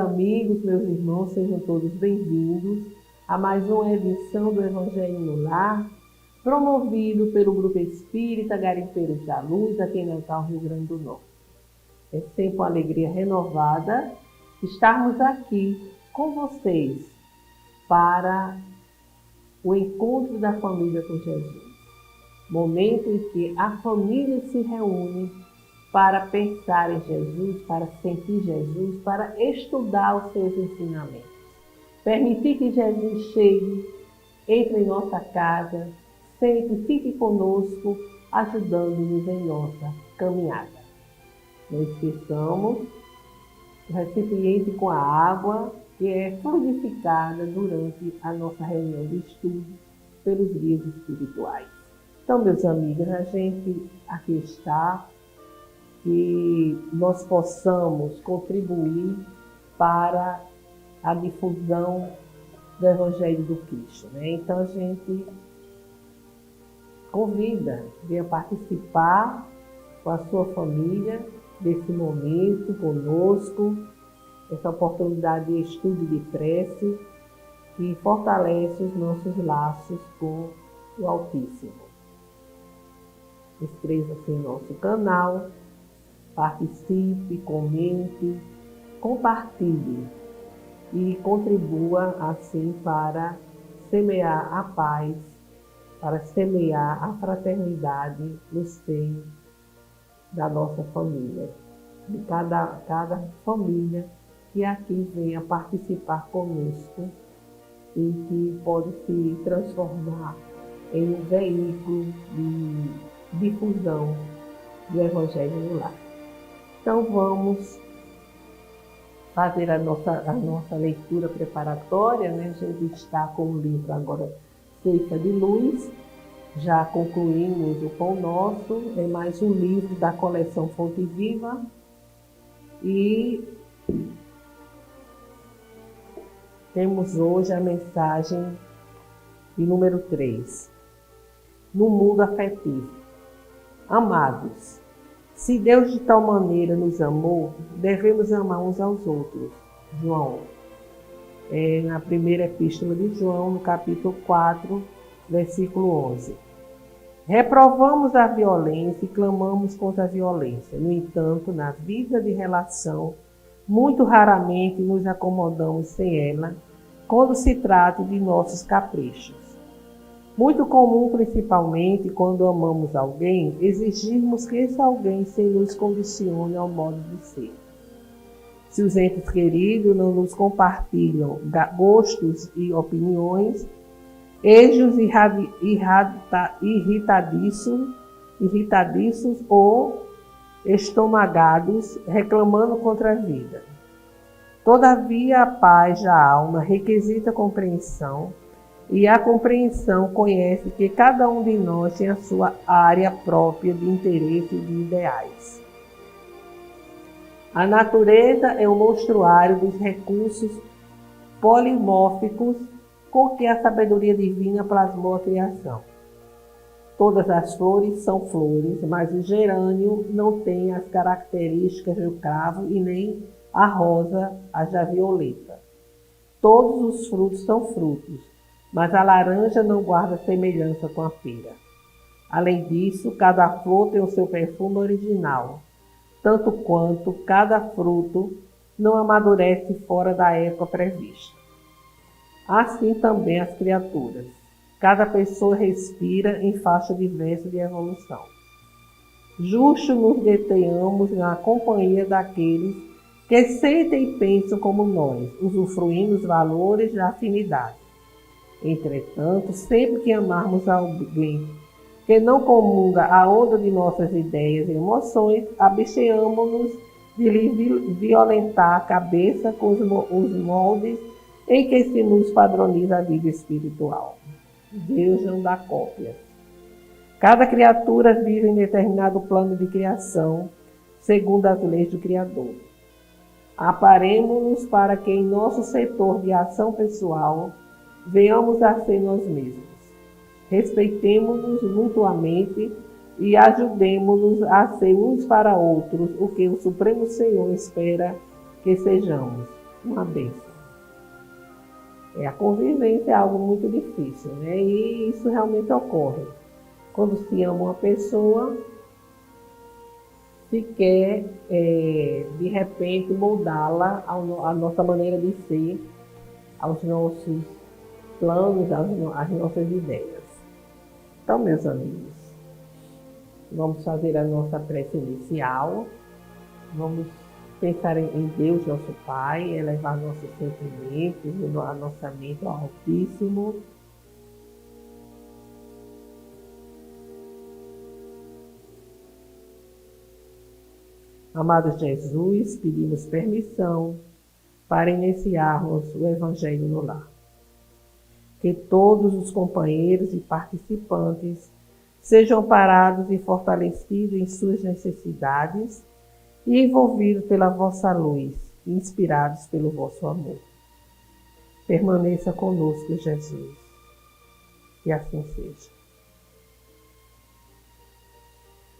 amigos, meus irmãos, sejam todos bem-vindos a mais uma edição do Evangelho no Lar, promovido pelo Grupo Espírita Garimpeiros da Luz, aqui em Natal, Rio Grande do Norte. É sempre uma alegria renovada estarmos aqui com vocês para o encontro da família com Jesus. Momento em que a família se reúne para pensar em Jesus, para sentir Jesus, para estudar os seus ensinamentos. Permitir que Jesus chegue, entre em nossa casa, sempre fique conosco, ajudando-nos em nossa caminhada. Não esqueçamos o recipiente com a água que é fluidificada durante a nossa reunião de estudo pelos guias espirituais. Então, meus amigos, a gente aqui está, que nós possamos contribuir para a difusão do Evangelho do Cristo, né? Então a gente convida, venha participar com a sua família desse momento conosco, essa oportunidade de estudo e de prece que fortalece os nossos laços com o Altíssimo. Inscreva-se em nosso canal, participe, comente, compartilhe e contribua assim para semear a paz, para semear a fraternidade no seio da nossa família, de cada família que aqui venha participar conosco e que pode se transformar em um veículo de difusão do Evangelho no Lar. Então vamos fazer a nossa leitura preparatória, né? A gente está com o livro agora Ceifa de Luz, já concluímos o Pão Nosso, é mais um livro da coleção Fonte Viva e temos hoje a mensagem de número 3, no mundo afetivo. Amados, se Deus de tal maneira nos amou, devemos amar uns aos outros. João, na primeira epístola de João, no capítulo 4, versículo 11. Reprovamos a violência e clamamos contra a violência. No entanto, na vida de relação, muito raramente nos acomodamos sem ela, quando se trata de nossos caprichos. Muito comum, principalmente quando amamos alguém, exigirmos que esse alguém se nos condicione ao modo de ser. Se os entes queridos não nos compartilham gostos e opiniões, eles irritadiços ou estomagados, reclamando contra a vida. Todavia, a paz da alma requisita compreensão, e a compreensão conhece que cada um de nós tem a sua área própria de interesse e de ideais. A natureza é o mostruário dos recursos polimórficos com que a sabedoria divina plasmou a criação. Todas as flores são flores, mas o gerânio não tem as características do cravo e nem a rosa as da violeta. Todos os frutos são frutos, mas a laranja não guarda semelhança com a pera. Além disso, cada flor tem o seu perfume original, tanto quanto cada fruto não amadurece fora da época prevista. Assim também as criaturas. Cada pessoa respira em faixa diversa de evolução. Justo nos detenhamos na companhia daqueles que sentem e pensam como nós, usufruindo os valores da afinidade. Entretanto, sempre que amarmos alguém que não comunga a onda de nossas ideias e emoções, abstenhamos-nos de lhe violentar a cabeça com os moldes em que se nos padroniza a vida espiritual. Deus não dá cópias. Cada criatura vive em determinado plano de criação, segundo as leis do Criador. Aparemos-nos para que em nosso setor de ação pessoal venhamos a ser nós mesmos. Respeitemo-nos mutuamente e ajudemo-nos a ser uns para outros o que o Supremo Senhor espera que sejamos, uma bênção. A convivência é algo muito difícil, né? E isso realmente ocorre. Quando se ama uma pessoa, se quer, de repente, moldá-la à nossa maneira de ser, aos nossos planos, às nossas ideias. Então, meus amigos, vamos fazer a nossa prece inicial, vamos pensar em Deus, nosso Pai, elevar nossos sentimentos, a nossa mente ao Altíssimo. Amado Jesus, pedimos permissão para iniciarmos o Evangelho no lar. Que todos os companheiros e participantes sejam parados e fortalecidos em suas necessidades e envolvidos pela vossa luz, inspirados pelo vosso amor. Permaneça conosco, Jesus, e assim seja.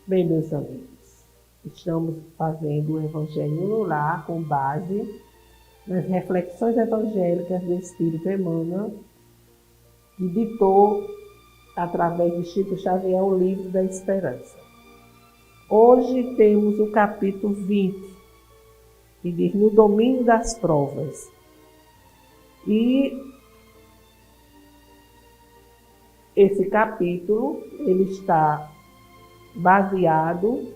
Bem, meus amigos, estamos fazendo o Evangelho no lar com base nas reflexões evangélicas do Espírito Emmanuel, que ditou, através de Chico Xavier, o Livro da Esperança. Hoje temos o capítulo 20, que diz no domínio das provas. E esse capítulo, ele está baseado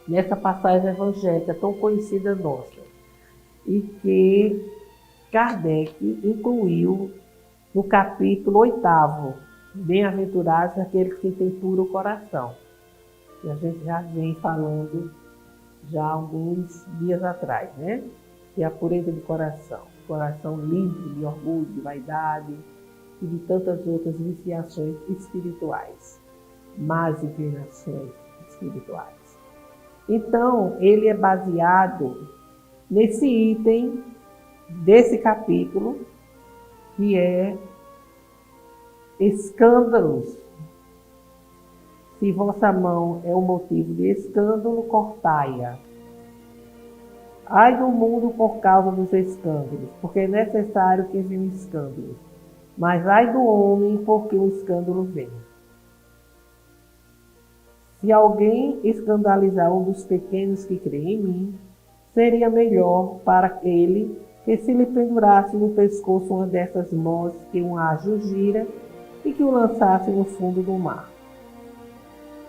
nessa passagem evangélica tão conhecida nossa, e que Kardec incluiu no capítulo 8º, Bem-aventurados aqueles que têm puro coração. Que a gente já vem falando já há alguns dias atrás, né? Que é a pureza de coração. Coração livre de orgulho, de vaidade e de tantas outras viciações espirituais, más inclinações espirituais. Então, ele é baseado nesse item desse capítulo, que é escândalos. Se vossa mão é um motivo de escândalo, cortai-a. Ai do mundo por causa dos escândalos, porque é necessário que venham escândalos. Mas ai do homem porque o escândalo vem. Se alguém escandalizar um dos pequenos que crê em mim, seria melhor para ele que se lhe pendurasse no pescoço uma dessas mós que um ajo gira e que o lançasse no fundo do mar.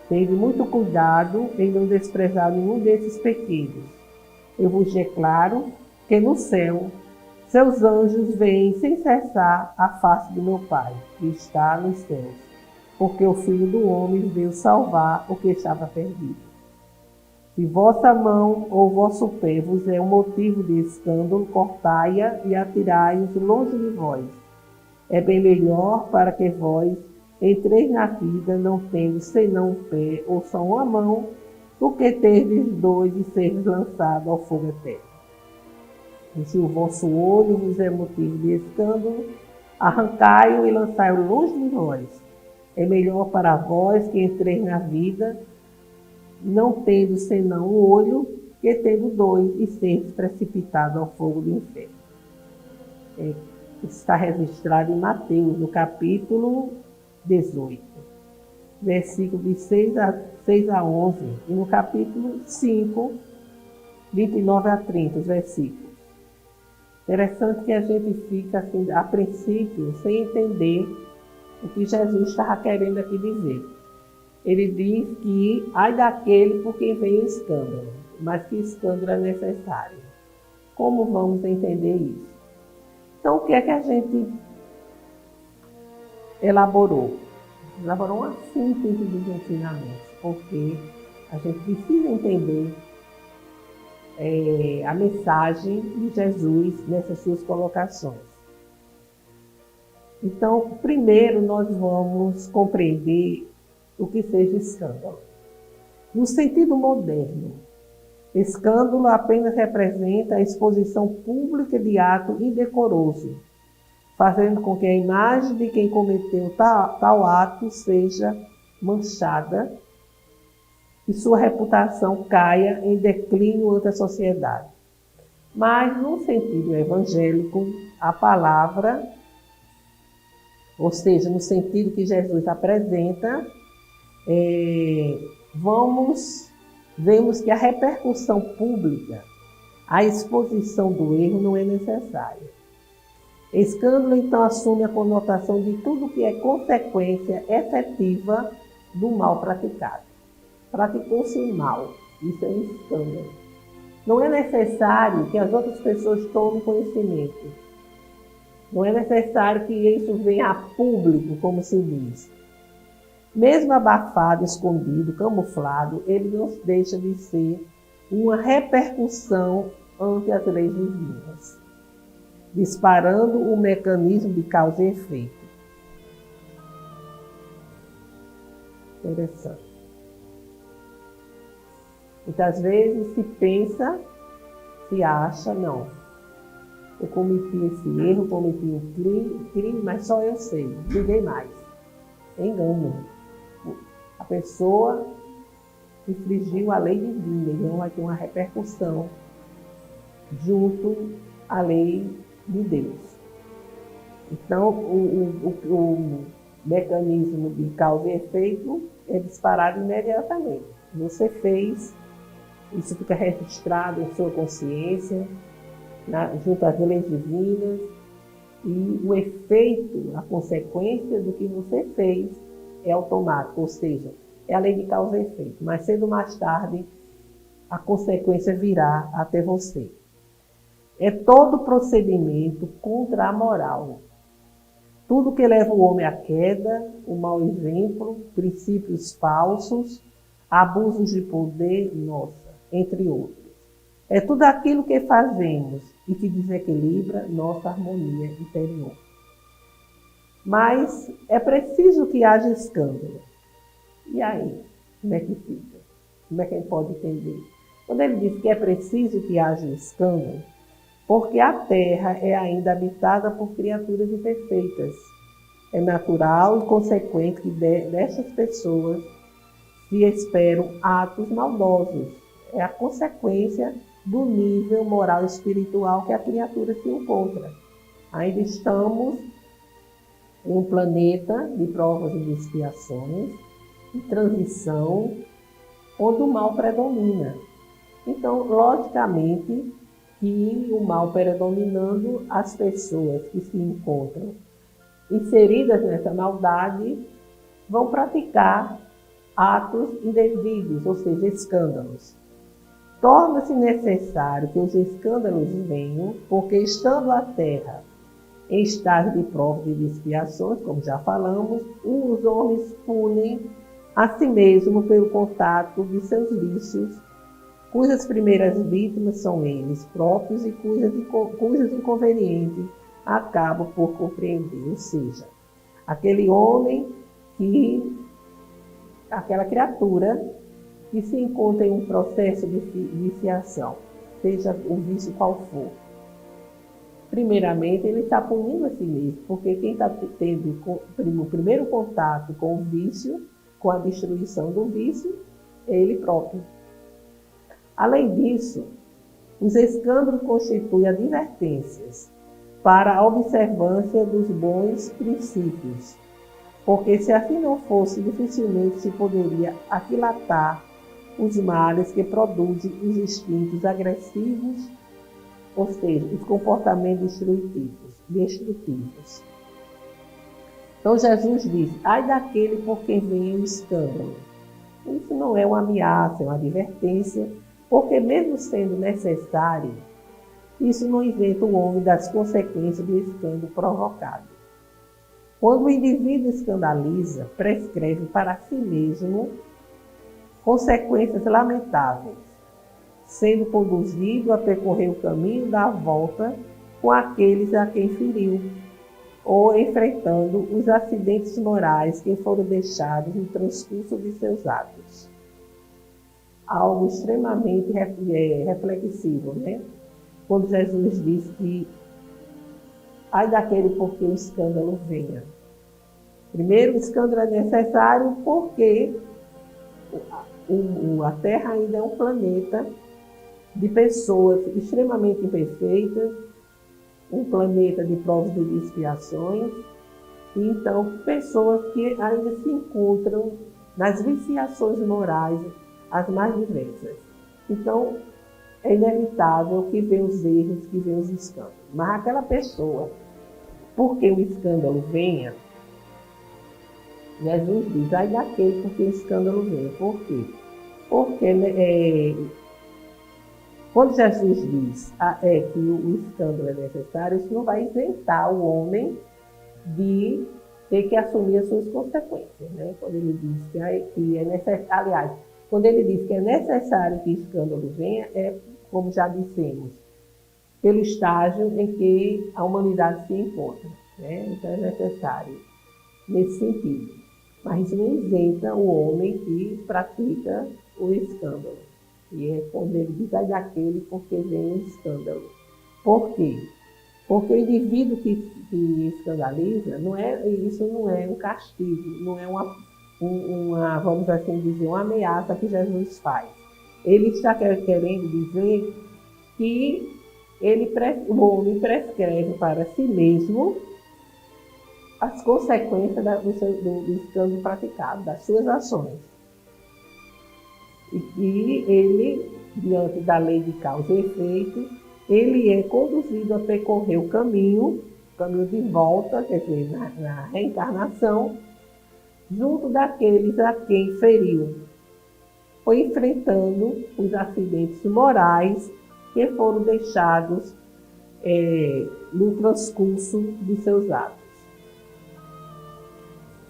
Tende muito cuidado em não desprezar nenhum desses pequenos. Eu vos declaro que no céu seus anjos veem sem cessar a face do meu Pai, que está nos céus, porque o Filho do Homem veio salvar o que estava perdido. Se vossa mão ou vosso pé vos é um motivo de escândalo, cortai-a e atirai-os longe de vós. É bem melhor para que vós entreis na vida não tendo senão um pé ou só uma mão, do que terdes dois e seres lançados ao fogo eterno. E se o vosso olho vos é motivo de escândalo, arrancai-o e lançai-o longe de vós. É melhor para vós que entreis na vida não tendo senão um olho, que tendo dois e seres precipitados ao fogo do inferno. Está registrado em Mateus, no capítulo 18, versículos de 6 a 11, e no capítulo 5, 29 a 30, os versículos. Interessante que a gente fica, assim, a princípio, sem entender o que Jesus estava querendo aqui dizer. Ele diz que ai daquele por quem vem o escândalo, mas que escândalo é necessário. Como vamos entender isso? Então, o que é que a gente elaborou? Elaborou uma síntese dos ensinamentos, porque a gente precisa entender a mensagem de Jesus nessas suas colocações. Então, primeiro nós vamos compreender o que seja escândalo. No sentido moderno, escândalo apenas representa a exposição pública de ato indecoroso, fazendo com que a imagem de quem cometeu tal ato seja manchada e sua reputação caia em declínio ante a sociedade. Mas, no sentido evangélico, a palavra, ou seja, no sentido que Jesus apresenta, vemos que a repercussão pública, a exposição do erro não é necessária. Escândalo, então, assume a conotação de tudo que é consequência efetiva do mal praticado. Praticou-se o mal, isso é um escândalo. Não é necessário que as outras pessoas tomem conhecimento. Não é necessário que isso venha a público, como se diz. Mesmo abafado, escondido, camuflado, ele não deixa de ser uma repercussão ante as leis divinas, disparando o mecanismo de causa e efeito. Interessante. Muitas vezes se pensa, se acha, não. Eu cometi esse erro, cometi um crime, mas só eu sei, ninguém mais. Engano. A pessoa infringiu a lei divina, então vai ter uma repercussão junto à lei de Deus. Então, o mecanismo de causa e efeito é disparado imediatamente. Você fez, isso fica registrado em sua consciência, junto às leis divinas, e o efeito, a consequência do que você fez é automático, ou seja, é a lei de causa e efeito. Mas cedo ou mais tarde, a consequência virá até você. É todo procedimento contra a moral. Tudo que leva o homem à queda, o mau exemplo, princípios falsos, abusos de poder, entre outros. É tudo aquilo que fazemos e que desequilibra nossa harmonia interior. Mas é preciso que haja escândalo. E aí, como é que fica? Como é que a gente pode entender? Quando ele diz que é preciso que haja escândalo, porque a terra é ainda habitada por criaturas imperfeitas. É natural e consequente que destas pessoas se esperam atos maldosos. É a consequência do nível moral e espiritual que a criatura se encontra. Ainda estamos em um planeta de provas e de expiações, de transição, onde o mal predomina. Então, logicamente, que o mal predominando, as pessoas que se encontram inseridas nessa maldade vão praticar atos indevidos, ou seja, escândalos. Torna-se necessário que os escândalos venham, porque estando a terra em estágio de provas e de expiações, como já falamos, os homens punem a si mesmos pelo contato de seus vícios, cujas primeiras vítimas são eles próprios e cujas inconvenientes acabam por compreender. Ou seja, aquele homem aquela criatura que se encontra em um processo de viciação, seja o vício qual for. Primeiramente, ele está punindo a si mesmo, porque quem está tendo o primeiro contato com o vício, com a destruição do vício, é ele próprio. Além disso, os escândalos constituem advertências para a observância dos bons princípios, porque se assim não fosse, dificilmente se poderia aquilatar os males que produzem os instintos agressivos, ou seja, os comportamentos destrutivos. Então Jesus diz, ai daquele por quem vem o escândalo. Isso não é uma ameaça, é uma advertência, porque mesmo sendo necessário, isso não isenta o homem das consequências do escândalo provocado. Quando o indivíduo escandaliza, prescreve para si mesmo consequências lamentáveis, sendo conduzido a percorrer o caminho da volta com aqueles a quem feriu, ou enfrentando os acidentes morais que foram deixados no transcurso de seus atos. Algo extremamente reflexivo, né? Quando Jesus diz que ai daquele por que o escândalo venha. Primeiro, o escândalo é necessário porque a Terra ainda é um planeta de pessoas extremamente imperfeitas, um planeta de provas e de expiações, e então pessoas que ainda se encontram nas viciações morais as mais diversas. Então, é inevitável que venham os erros, que venham os escândalos. Mas aquela pessoa, porque o escândalo venha, Jesus diz, ai daquele porque o escândalo venha. Por quê? Porque quando Jesus diz que o escândalo é necessário, isso não vai isentar o homem de ter que assumir as suas consequências, né? Quando ele diz que é necessário, aliás, quando ele diz que é necessário que o escândalo venha, é, como já dissemos, pelo estágio em que a humanidade se encontra, né? Então é necessário nesse sentido. Mas isso não isenta o homem que pratica o escândalo. E é quando ele diz, ai daquele porque vem o escândalo. Por quê? Porque o indivíduo que escandaliza, isso não é um castigo, não é uma, vamos assim dizer, uma ameaça que Jesus faz. Ele está querendo dizer que o homem prescreve para si mesmo as consequências do escândalo praticado, das suas ações. E ele, diante da lei de causa e efeito, ele é conduzido a percorrer o caminho de volta, quer dizer, na reencarnação, junto daqueles a quem feriu, foi enfrentando os acidentes morais que foram deixados no transcurso dos seus atos.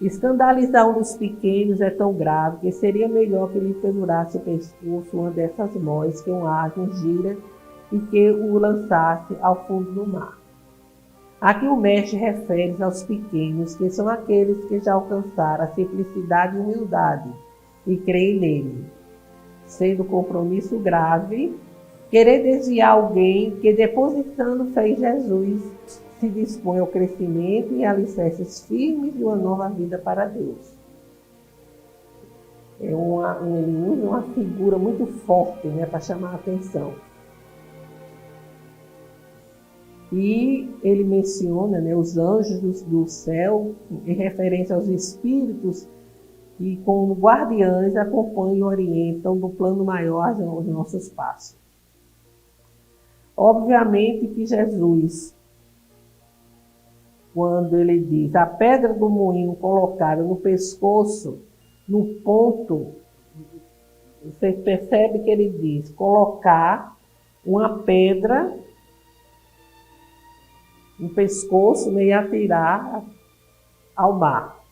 Escandalizar um dos pequenos é tão grave que seria melhor que lhe pendurasse o pescoço uma dessas mós que um asno gira e que o lançasse ao fundo do mar. Aqui o mestre refere-se aos pequenos, que são aqueles que já alcançaram a simplicidade e humildade e creem nele, sendo compromisso grave querer desviar alguém que, depositando fé em Jesus, se dispõe ao crescimento e alicerces firmes de uma nova vida para Deus. Ele usa uma figura muito forte, né, para chamar a atenção. E ele menciona, né, os anjos do céu, em referência aos espíritos que, como guardiães, acompanham e orientam do plano maior os nossos passos. Obviamente que Jesus, quando ele diz a pedra do moinho colocada no pescoço, no ponto, você percebe que ele diz colocar uma pedra no pescoço, né, e atirar ao mar.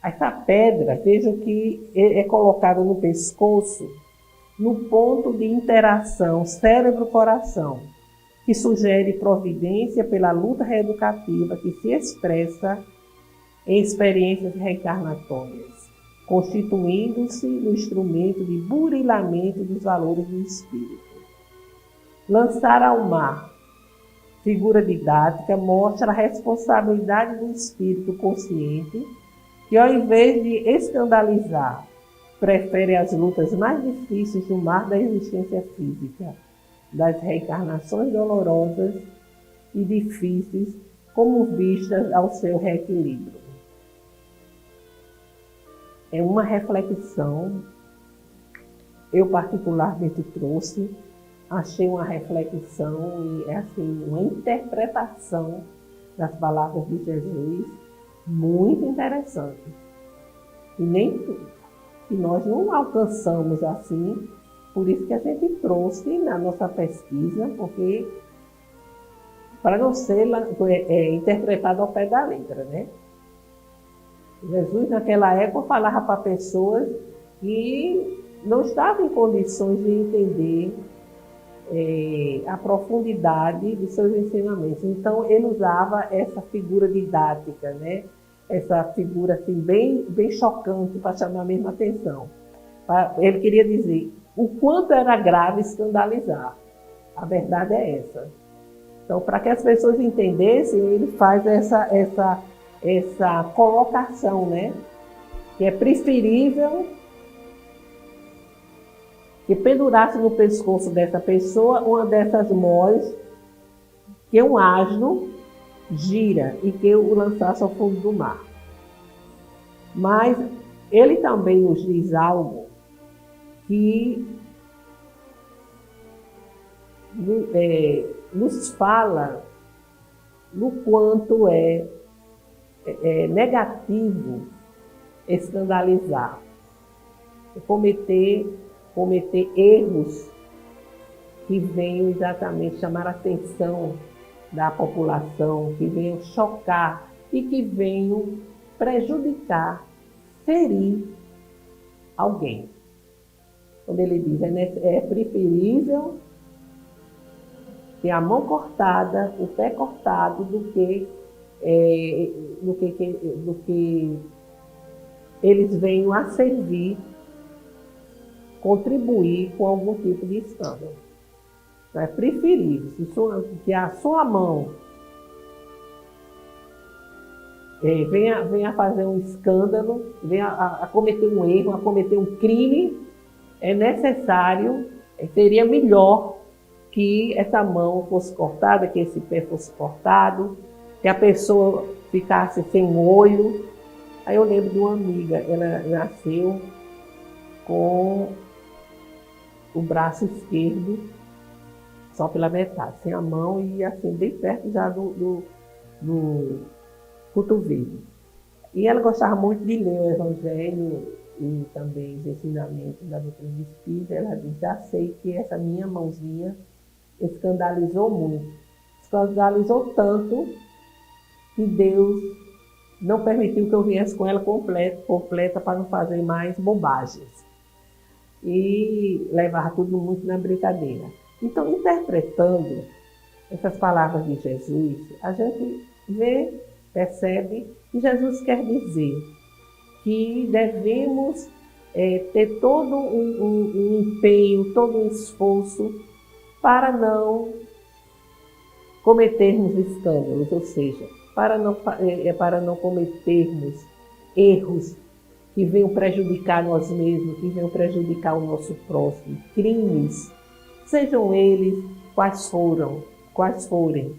Essa pedra, vejam que é colocada no pescoço, no ponto de interação cérebro-coração, que sugere providência pela luta reeducativa que se expressa em experiências reencarnatórias, constituindo-se no instrumento de burilamento dos valores do espírito. Lançar ao mar, figura didática, mostra a responsabilidade do espírito consciente, que ao invés de escandalizar, prefere as lutas mais difíceis do mar da existência física, das reencarnações dolorosas e difíceis, como vistas ao seu reequilíbrio. É uma reflexão, eu particularmente trouxe, achei uma reflexão e assim, uma interpretação das palavras de Jesus muito interessante. E nem que nós não alcançamos assim, por isso que a gente trouxe na nossa pesquisa, porque para não ser interpretado ao pé da letra, né? Jesus naquela época falava para pessoas que não estavam em condições de entender a profundidade de seus ensinamentos. Então ele usava essa figura didática, né? Essa figura assim, bem chocante para chamar mesmo a atenção. Ele queria dizer o quanto era grave escandalizar. A verdade é essa. Então, para que as pessoas entendessem, ele faz essa colocação, né? Que é preferível que pendurasse no pescoço dessa pessoa uma dessas mós que um asno gira e que o lançasse ao fundo do mar. Mas ele também nos diz algo que nos fala no quanto é negativo escandalizar, cometer erros que venham exatamente chamar a atenção da população, que venham chocar e que venham prejudicar, ferir alguém. Quando ele diz é preferível ter a mão cortada, o pé cortado, do que eles venham a servir, contribuir com algum tipo de escândalo. Então, é preferível que a sua mão venha a fazer um escândalo, venha a cometer um erro, a cometer um crime. É necessário, seria melhor que essa mão fosse cortada, que esse pé fosse cortado, que a pessoa ficasse sem um olho. Aí eu lembro de uma amiga, ela nasceu com o braço esquerdo só pela metade, sem a mão e assim, bem perto já do cotovelo. E ela gostava muito de ler o Evangelho e também os ensinamentos da doutrina espírita. Ela disse: já sei que essa minha mãozinha escandalizou muito. Escandalizou tanto que Deus não permitiu que eu viesse com ela completa para não fazer mais bobagens. E levar tudo muito na brincadeira. Então, interpretando essas palavras de Jesus, a gente percebe que Jesus quer dizer que devemos ter todo um empenho, todo um esforço para não cometermos escândalos, ou seja, para não cometermos erros que venham prejudicar nós mesmos, que venham prejudicar o nosso próximo, crimes, sejam eles quais forem.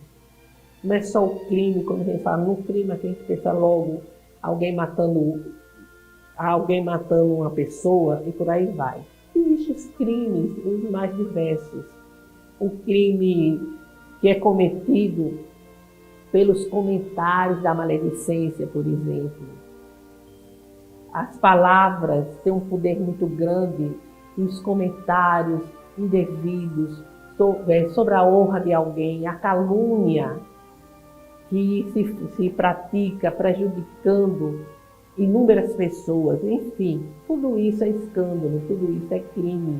Não é só o crime, quando a gente fala no crime, a gente pensa logo alguém matando uma pessoa e por aí vai. Existem os crimes, os mais diversos. O crime que é cometido pelos comentários da maledicência, por exemplo. As palavras têm um poder muito grande e os comentários indevidos sobre a honra de alguém, a calúnia que se pratica prejudicando inúmeras pessoas, enfim, tudo isso é escândalo, tudo isso é crime,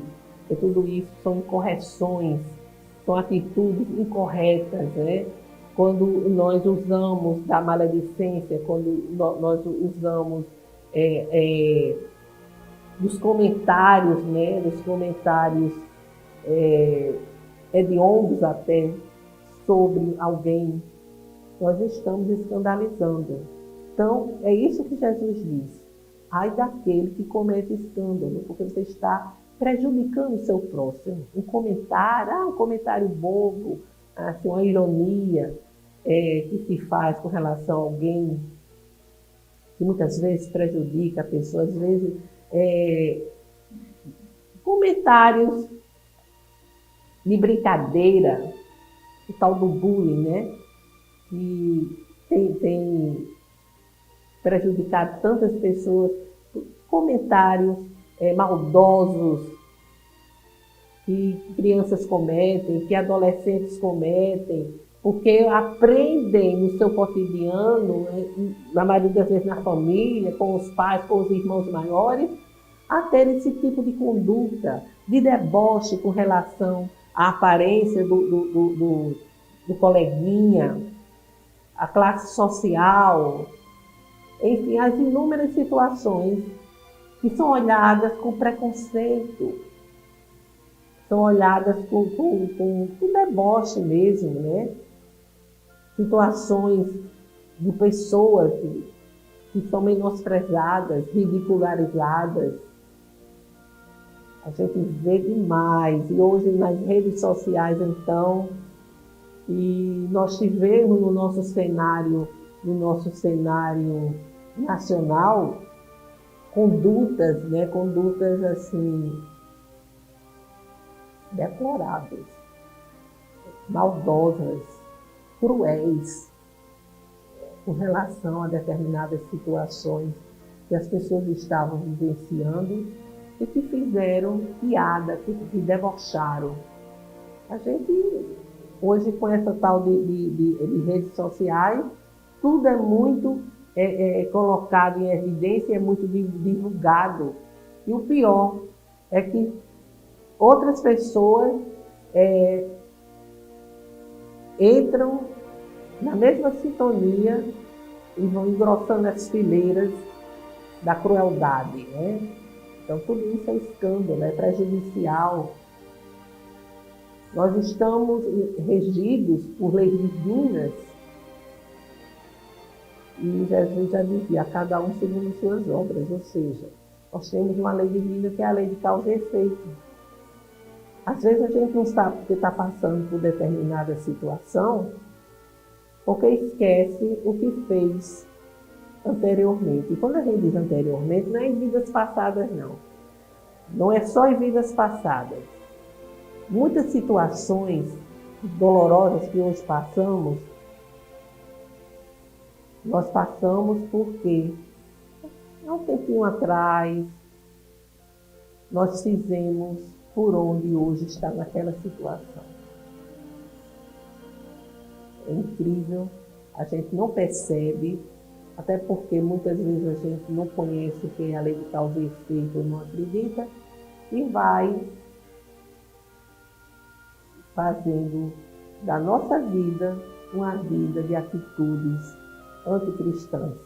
tudo isso são incorreções, são atitudes incorretas, né? Quando nós usamos da maledicência, quando nós usamos dos comentários, né? Dos comentários hediondos até sobre alguém, nós estamos escandalizando. Então, é isso que Jesus diz. Ai daquele que comete escândalo, porque você está prejudicando o seu próximo. Um comentário bobo, assim, uma ironia que se faz com relação a alguém, que muitas vezes prejudica a pessoa, às vezes comentários de brincadeira, o tal do bullying, né? Que tem prejudicado tantas pessoas, comentários maldosos que crianças cometem, que adolescentes cometem, porque aprendem no seu cotidiano, na maioria das vezes na família, com os pais, com os irmãos maiores, a ter esse tipo de conduta, de deboche com relação à aparência do coleguinha, a classe social, enfim, as inúmeras situações que são olhadas com preconceito, são olhadas com deboche mesmo, né? Situações de pessoas que são menosprezadas, ridicularizadas. A gente vê demais, e hoje nas redes sociais, então, e nós tivemos no nosso cenário nacional, condutas, né, condutas assim, deploráveis, maldosas, cruéis, com relação a determinadas situações que as pessoas estavam vivenciando e que fizeram piada, que debocharam. A gente, hoje, com essa tal de redes sociais, tudo é muito colocado em evidência, é muito divulgado. E o pior é que outras pessoas entram na mesma sintonia e vão engrossando as fileiras da crueldade, né? Então, tudo isso é escândalo, é prejudicial. Nós estamos regidos por leis divinas e Jesus já dizia, a cada um segundo suas obras, ou seja, nós temos uma lei divina que é a lei de causa e efeito. Às vezes a gente não sabe porque está passando por determinada situação, porque esquece o que fez anteriormente. E quando a gente diz anteriormente, não é em vidas passadas, não. Não é só em vidas passadas. Muitas situações dolorosas que hoje passamos, nós passamos porque, há um tempinho atrás, nós fizemos por onde hoje está naquela situação. É incrível, a gente não percebe, até porque muitas vezes a gente não conhece o que é a lei de causa e efeito, ou não acredita, e vai fazendo da nossa vida uma vida de atitudes anticristãs.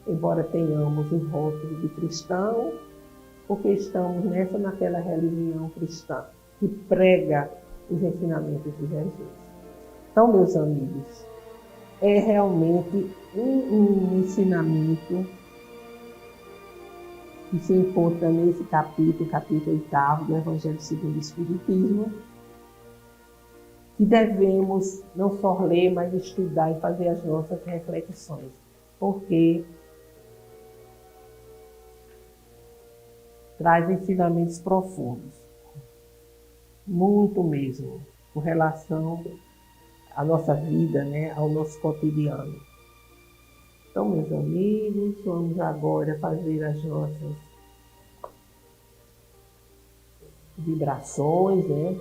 Embora tenhamos um rótulo de cristão, porque estamos nessa naquela religião cristã, que prega os ensinamentos de Jesus. Então, meus amigos, é realmente um ensinamento que se encontra nesse capítulo 8º do Evangelho segundo o Espiritismo, que devemos não só ler, mas estudar e fazer as nossas reflexões, porque traz ensinamentos profundos, muito mesmo, com relação à nossa vida, né, ao nosso cotidiano. Então, meus amigos, vamos agora fazer as nossas vibrações, né?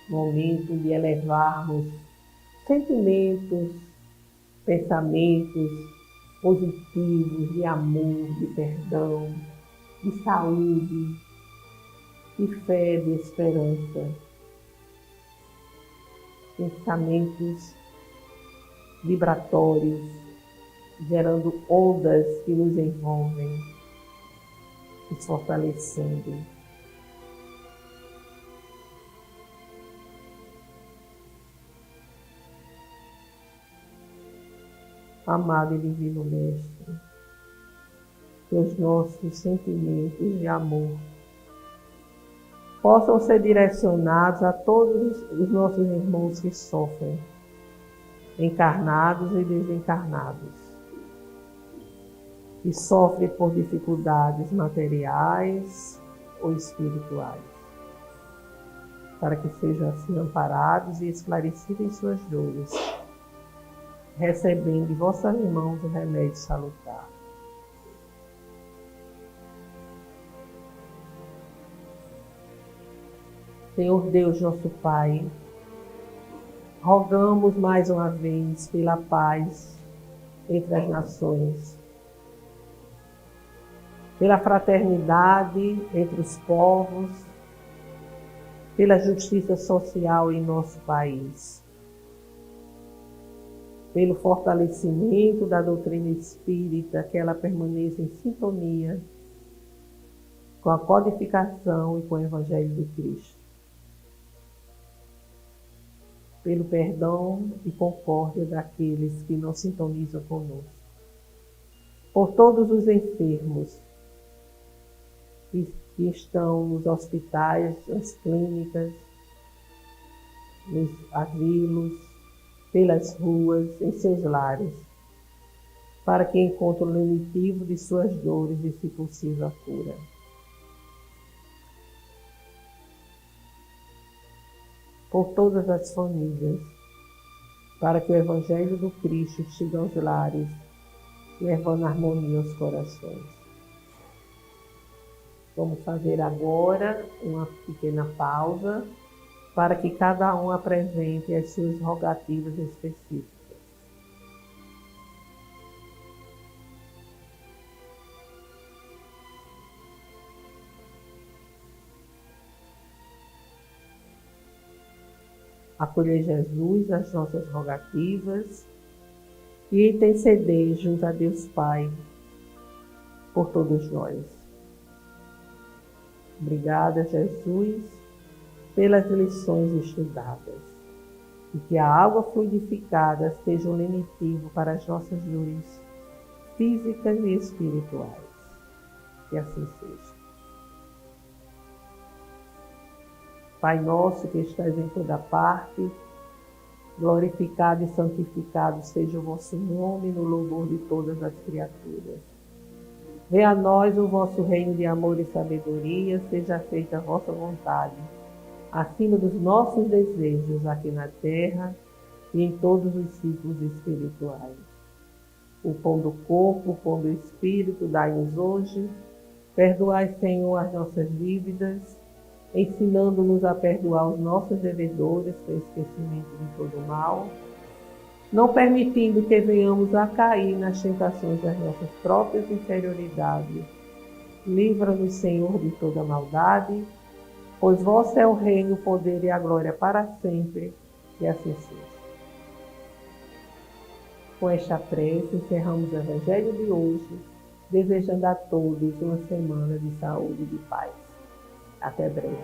Momento de elevarmos sentimentos, pensamentos positivos de amor, de perdão, de saúde, de fé, de esperança. Pensamentos vibratórios, gerando ondas que nos envolvem, nos fortalecendo. Amado e divino Mestre, que os nossos sentimentos de amor possam ser direcionados a todos os nossos irmãos que sofrem, encarnados e desencarnados, que sofrem por dificuldades materiais ou espirituais, para que sejam assim amparados e esclarecidos em suas dores, recebendo de vossas mãos o remédio salutar. Senhor Deus, nosso Pai, rogamos mais uma vez pela paz entre as nações, pela fraternidade entre os povos, pela justiça social em nosso país, pelo fortalecimento da doutrina espírita, que ela permaneça em sintonia com a codificação e com o Evangelho de Cristo, pelo perdão e concórdia daqueles que não sintonizam conosco, por todos os enfermos que que estão nos hospitais, nas clínicas, nos asilos, pelas ruas, em seus lares, para que encontre o lenitivo de suas dores e, se possível, a cura. Por todas as famílias, para que o Evangelho do Cristo chegue aos lares, levando harmonia aos corações. Vamos fazer agora uma pequena pausa para que cada um apresente as suas rogativas específicas. Acolhei Jesus as nossas rogativas e intercedei junto a Deus Pai por todos nós. Obrigada, Jesus, pelas lições estudadas, e que a água fluidificada seja um lenitivo para as nossas dores físicas e espirituais. Que assim seja. Pai nosso que estás em toda parte, glorificado e santificado seja o vosso nome no louvor de todas as criaturas. Venha a nós o vosso reino de amor e sabedoria, seja feita a vossa vontade, acima dos nossos desejos aqui na terra e em todos os ciclos espirituais. O pão do corpo, o pão do espírito, dai-nos hoje. Perdoai, Senhor, as nossas dívidas, ensinando-nos a perdoar os nossos devedores, com esquecimento de todo mal, não permitindo que venhamos a cair nas tentações das nossas próprias inferioridades. Livra-nos, Senhor, de toda maldade, pois vosso é o reino, o poder e a glória para sempre, e assim seja. Com esta prece, encerramos o Evangelho de hoje, desejando a todos uma semana de saúde e de paz. Até breve.